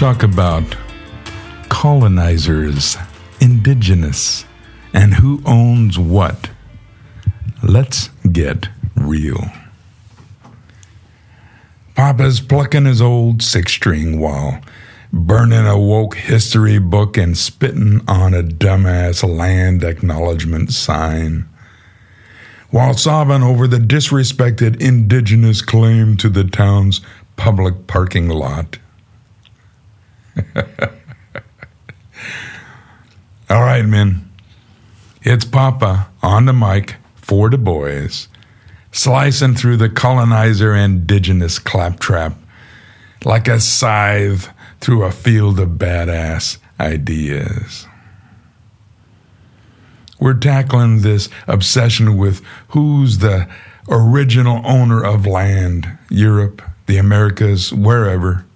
talk about colonizers, indigenous, and who owns what. Let's get real. Papa's plucking his old six-string while burning a woke history book and spitting on a dumbass land acknowledgement sign, while sobbing over the disrespected indigenous claim to the town's public parking lot. All right, men. It's Papa on the mic for the boys, slicing through the colonizer indigenous claptrap like a scythe through a field of badass ideas. We're tackling this obsession with who's the original owner of land, Europe, the Americas, wherever,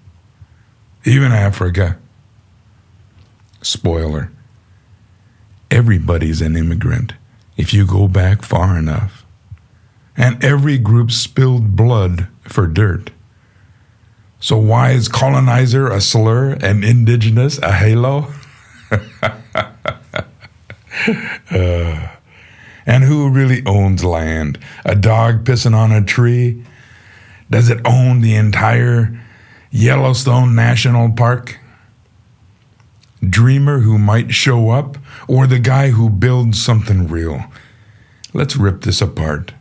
even Africa. Spoiler, everybody's an immigrant if you go back far enough. And every group spilled blood for dirt. So why is colonizer a slur and indigenous a halo? And who really owns land? A dog pissing on a tree? Does it own the entire Yellowstone National Park? Dreamer who might show up, or the guy who builds something real? Let's rip this apart.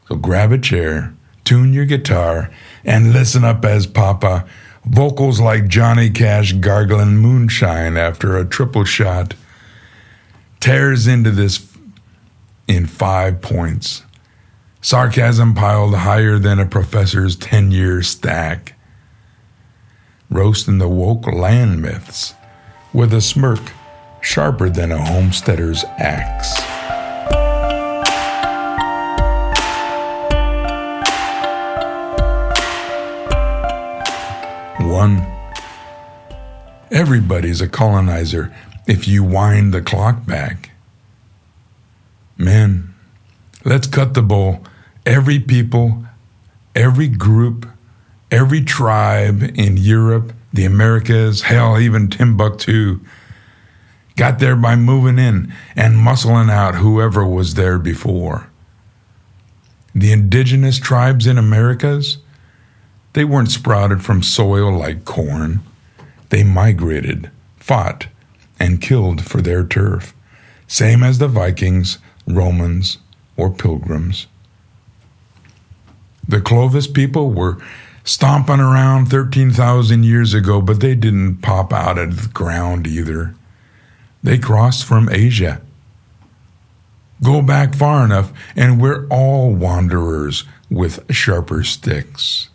So grab a chair, tune your guitar, and listen up as Papa, vocals like Johnny Cash gargling moonshine after a triple shot, tears into this in 5 points. Sarcasm piled higher than a professor's 10-year stack. Roasting the woke land myths with a smirk sharper than a homesteader's axe. One, everybody's a colonizer if you wind the clock back. Men, let's cut the bull. Every people, every group, every tribe in Europe, the Americas, hell, even Timbuktu, got there by moving in and muscling out whoever was there before. The indigenous tribes in Americas, they weren't sprouted from soil like corn. They migrated, fought, and killed for their turf, same as the Vikings, Romans, or Pilgrims. The Clovis people were stomping around 13,000 years ago, but they didn't pop out of the ground either. They crossed from Asia. Go back far enough, and we're all wanderers with sharper sticks.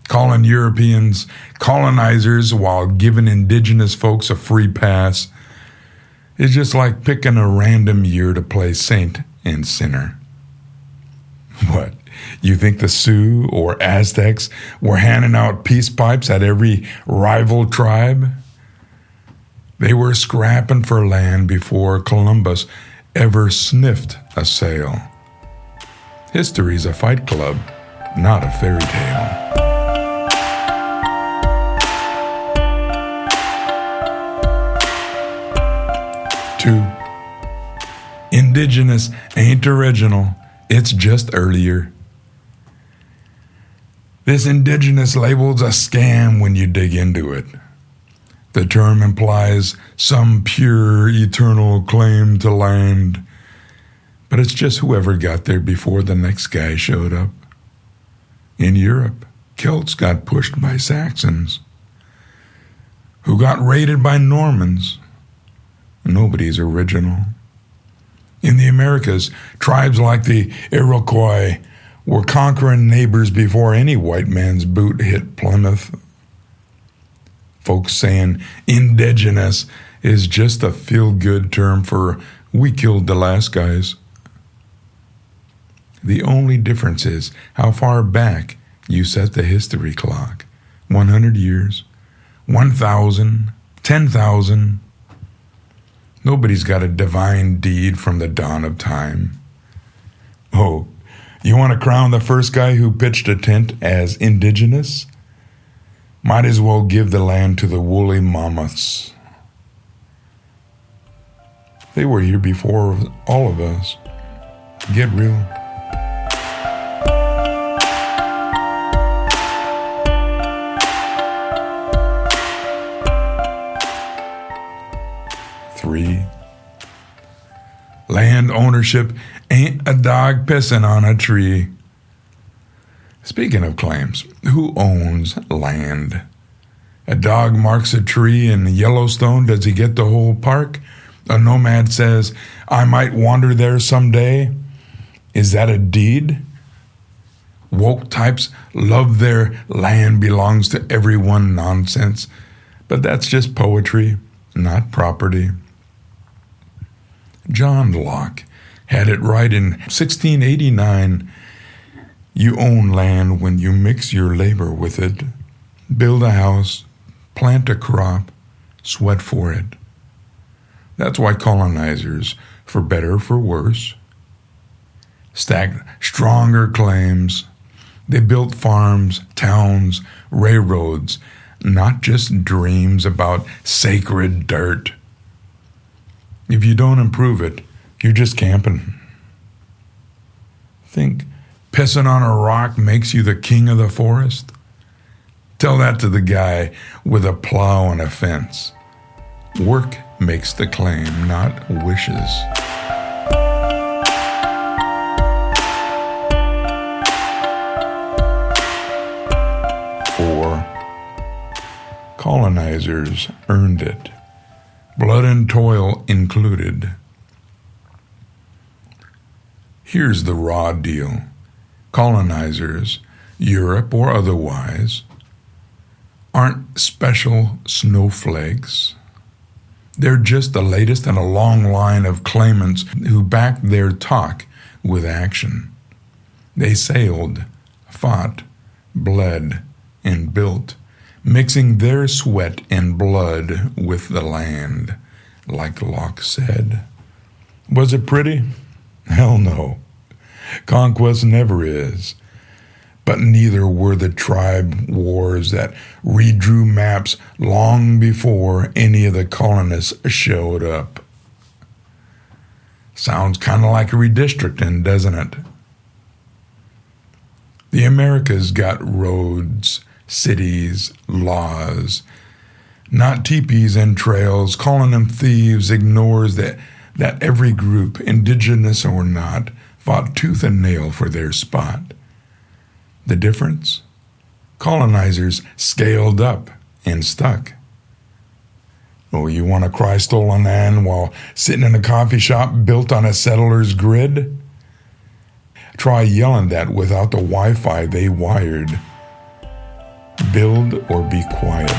Calling Europeans colonizers while giving indigenous folks a free pass is just like picking a random year to play saint and sinner. What, you think the Sioux or Aztecs were handing out peace pipes at every rival tribe? They were scrapping for land before Columbus ever sniffed a sail. History's a fight club, not a fairy tale. Two, indigenous ain't original, it's just earlier. This indigenous label's a scam when you dig into it. The term implies some pure, eternal claim to land, but it's just whoever got there before the next guy showed up. In Europe, Celts got pushed by Saxons, who got raided by Normans. Nobody's original. In the Americas, tribes like the Iroquois were conquering neighbors before any white man's boot hit Plymouth. Folks saying indigenous is just a feel-good term for we killed the last guys. The only difference is how far back you set the history clock. 100 years, 1,000, 10,000. Nobody's got a divine deed from the dawn of time. Oh, you want to crown the first guy who pitched a tent as indigenous? Might as well give the land to the woolly mammoths. They were here before all of us. Get real. Three, land ownership ain't a dog pissing on a tree. Speaking of claims, who owns land? A dog marks a tree in Yellowstone. Does he get the whole park? A nomad says, I might wander there someday. Is that a deed? Woke types love their land belongs to everyone nonsense, but that's just poetry, not property. John Locke had it right in 1689. You own land when you mix your labor with it. Build a house, plant a crop, sweat for it. That's why colonizers, for better or for worse, stacked stronger claims. They built farms, towns, railroads, not just dreams about sacred dirt. If you don't improve it, you're just camping. Think pissing on a rock makes you the king of the forest? Tell that to the guy with a plow and a fence. Work makes the claim, not wishes. Four, colonizers earned it. Blood and toil included. Here's the raw deal. Colonizers, Europe or otherwise, aren't special snowflakes. They're just the latest in a long line of claimants who back their talk with action. They sailed, fought, bled, and built, mixing their sweat and blood with the land, like Locke said. Was it pretty? Hell no. Conquest never is. But neither were the tribe wars that redrew maps long before any of the colonists showed up. Sounds kind of like a redistricting, doesn't it? The Americas got roads, cities, laws, not teepees and trails. Calling them thieves ignores that every group, indigenous or not, fought tooth and nail for their spot. The difference? Colonizers scaled up and stuck. Oh, you want to cry stolen land while sitting in a coffee shop built on a settler's grid? Try yelling that without the Wi-Fi they wired. Build or be quiet.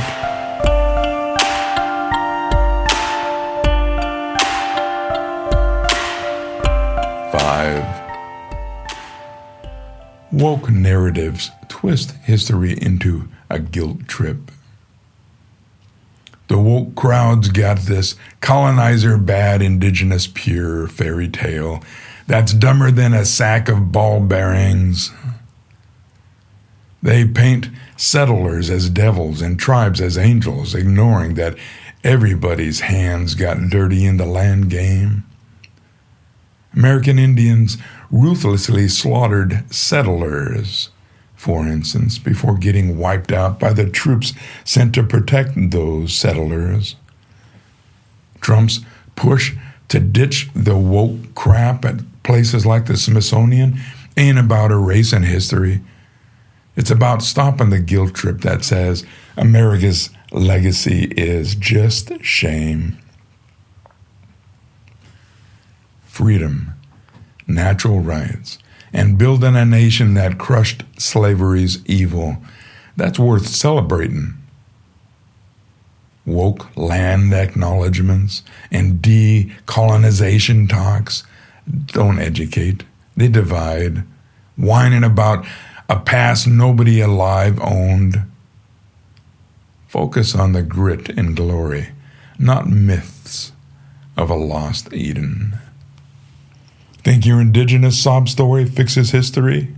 Five. Woke narratives twist history into a guilt trip. The woke crowds got this colonizer bad, indigenous pure fairy tale that's dumber than a sack of ball bearings. They paint settlers as devils and tribes as angels, ignoring that everybody's hands got dirty in the land game. American Indians ruthlessly slaughtered settlers, for instance, before getting wiped out by the troops sent to protect those settlers. Trump's push to ditch the woke crap at places like the Smithsonian ain't about erasing history. It's about stopping the guilt trip that says America's legacy is just shame. Freedom, natural rights, and building a nation that crushed slavery's evil, that's worth celebrating. Woke land acknowledgements and decolonization talks don't educate, they divide, whining about a past nobody alive owned. Focus on the grit and glory, not myths of a lost Eden. Think your indigenous sob story fixes history?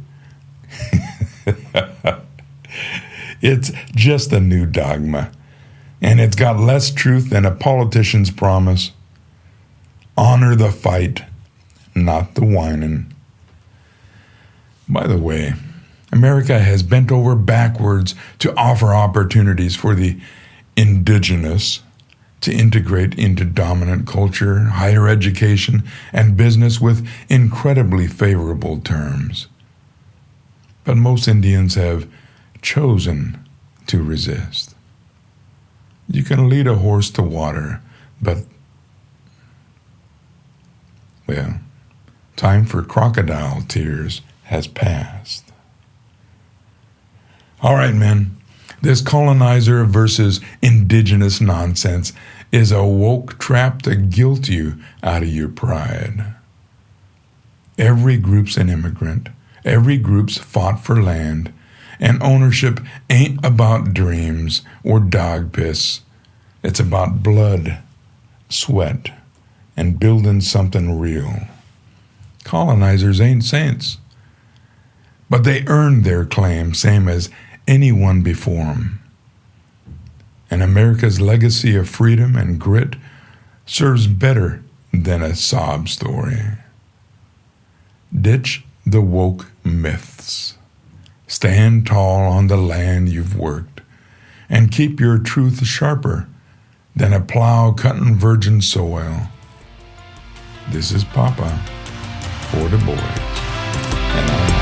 It's just a new dogma, and it's got less truth than a politician's promise. Honor the fight, not the whining. By the way, America has bent over backwards to offer opportunities for the indigenous to integrate into dominant culture, higher education, and business with incredibly favorable terms. But most Indians have chosen to resist. You can lead a horse to water, but, well, time for crocodile tears has passed. All right, men, this colonizer versus indigenous nonsense is a woke trap to guilt you out of your pride. Every group's an immigrant. Every group's fought for land. And ownership ain't about dreams or dog piss. It's about blood, sweat, and building something real. Colonizers ain't saints, but they earned their claim, same as anyone before them. And America's legacy of freedom and grit serves better than a sob story. Ditch the woke myths. Stand tall on the land you've worked, and keep your truth sharper than a plow cutting virgin soil. This is Papa for the boys, and I'm